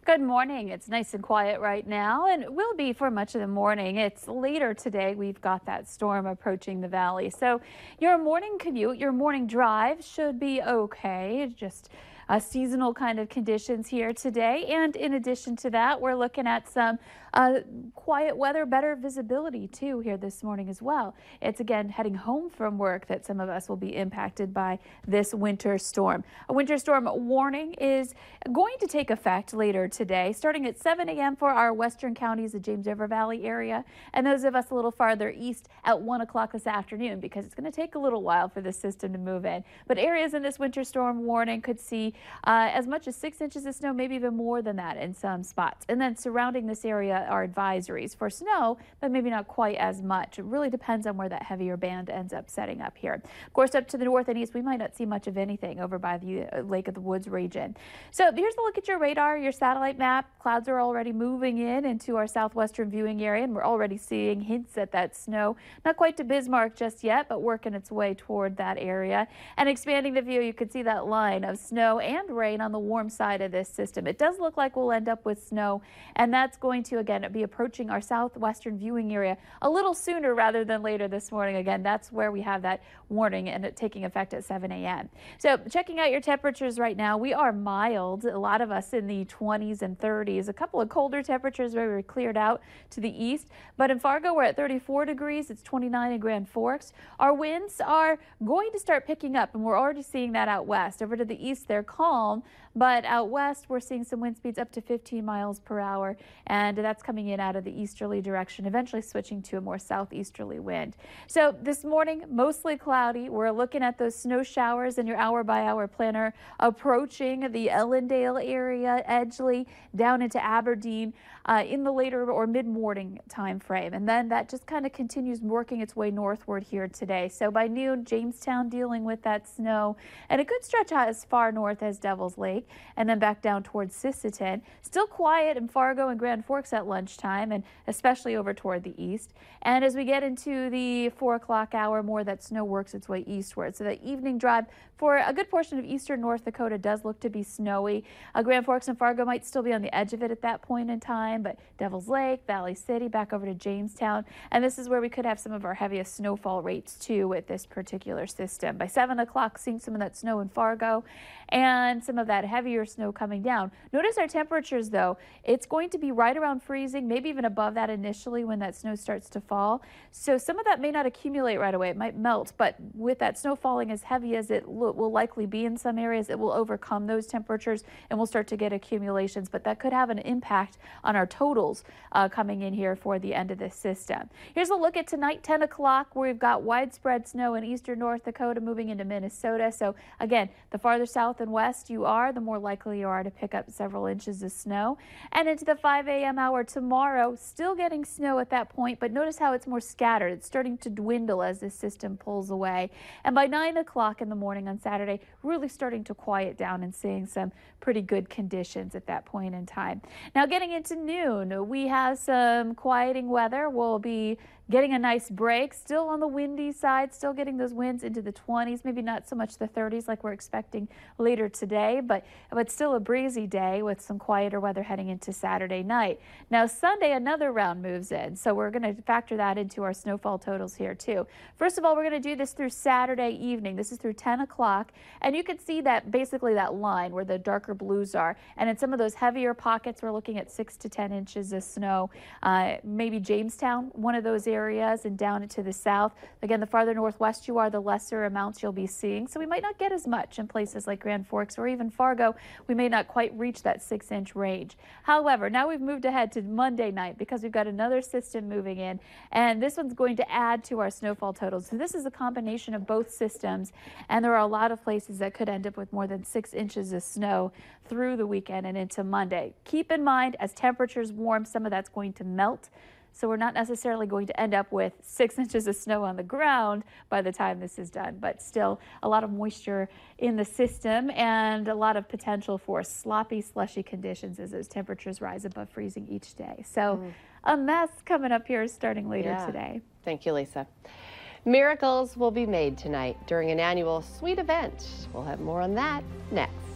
Good morning. It's nice and quiet right now, and it will be for much of the morning. It's later today. We've got that storm approaching the valley. So your morning commute, your morning drive should be okay. Just seasonal kind of conditions here today. And in addition to that, we're looking at some quiet weather, better visibility too here this morning as well. It's again heading home from work that some of us will be impacted by this winter storm. A winter storm warning is going to take effect later today, starting at 7 a.m. for our western counties, the James River Valley area, and those of us a little farther east at 1 o'clock this afternoon, because it's going to take a little while for this system to move in. But areas in this winter storm warning could see as much as 6 inches of snow, maybe even more than that in some spots. And then surrounding this area are advisories for snow, but maybe not quite as much. It really depends on where that heavier band ends up setting up here. Of course, up to the north and east, we might not see much of anything over by the Lake of the Woods region. So here's a look at your radar, your satellite map. Clouds are already moving into our southwestern viewing area, and we're already seeing hints at that snow. Not quite to Bismarck just yet, but working its way toward that area. And expanding the view, you can see that line of snow and rain on the warm side of this system. It does look like we'll end up with snow, and that's going to again be approaching our southwestern viewing area a little sooner rather than later this morning. Again, that's where we have that warning and it taking effect at 7 a.m. So checking out your temperatures right now, we are mild. A lot of us in the 20s and 30s. A couple of colder temperatures where we cleared out to the east, but in Fargo we're at 34 degrees. It's 29 in Grand Forks. Our winds are going to start picking up, and we're already seeing that out west. Over to the east they're calm, but out west we're seeing some wind speeds up to 15 miles per hour, and that's coming in out of the easterly direction, eventually switching to a more southeasterly wind. So this morning, mostly cloudy. We're looking at those snow showers in your hour-by-hour planner approaching the Ellendale area, Edgeley, down into Aberdeen in the later or mid-morning time frame. And then that just kind of continues working its way northward here today. So by noon, Jamestown dealing with that snow, and it could stretch out as far north as Devil's Lake and then back down towards Sisseton. Still quiet in Fargo and Grand Forks at lunchtime, and especially over toward the east. And as we get into the 4 o'clock hour, more that snow works its way eastward. So the evening drive for a good portion of eastern North Dakota does look to be snowy. Grand Forks and Fargo might still be on the edge of it at that point in time, but Devil's Lake, Valley City, back over to Jamestown. And this is where we could have some of our heaviest snowfall rates too with this particular system. By 7 o'clock, seeing some of that snow in Fargo and some of that heavier snow coming down. Notice our temperatures though. It's going to be right around freezing, maybe even above that initially when that snow starts to fall. So some of that may not accumulate right away. It might melt, but with that snow falling as heavy as it will likely be in some areas, it will overcome those temperatures and we'll start to get accumulations. But that could have an impact on our totals coming in here for the end of this system. Here's a look at tonight, 10 o'clock, where we've got widespread snow in eastern North Dakota moving into Minnesota. So again, the farther south and west you are, the more likely you are to pick up several inches of snow. And into the 5 a.m. hour tomorrow, still getting snow at that point, but notice how it's more scattered. It's starting to dwindle as this system pulls away. And by 9 o'clock in the morning on Saturday, really starting to quiet down and seeing some pretty good conditions at that point in time. Now getting into noon, we have some quieting weather. We'll be getting a nice break, still on the windy side, still getting those winds into the 20s, maybe not so much the 30s like we're expecting later today, but still a breezy day with some quieter weather heading into Saturday night. Now Sunday, another round moves in, so we're going to factor that into our snowfall totals here too. First of all, we're going to do this through Saturday evening. This is through 10 o'clock, and you can see that basically that line where the darker blues are, and in some of those heavier pockets, we're looking at 6 to 10 inches of snow. Maybe Jamestown, one of those areas, and down into the south. Again, the farther northwest you are, the lesser amounts you'll be seeing. So we might not get as much in places like Grand Forks or even Fargo. We may not quite reach that 6-inch range. However, now we've moved ahead to Monday night because we've got another system moving in, and this one's going to add to our snowfall totals. So this is a combination of both systems, and there are a lot of places that could end up with more than 6 inches of snow through the weekend and into Monday. Keep in mind, as temperatures warm, some of that's going to melt. So we're not necessarily going to end up with 6 inches of snow on the ground by the time this is done, but still a lot of moisture in the system and a lot of potential for sloppy, slushy conditions as those temperatures rise above freezing each day. So a mess coming up here starting later today. Thank you, Lisa. Miracles will be made tonight during an annual sweet event. We'll have more on that next.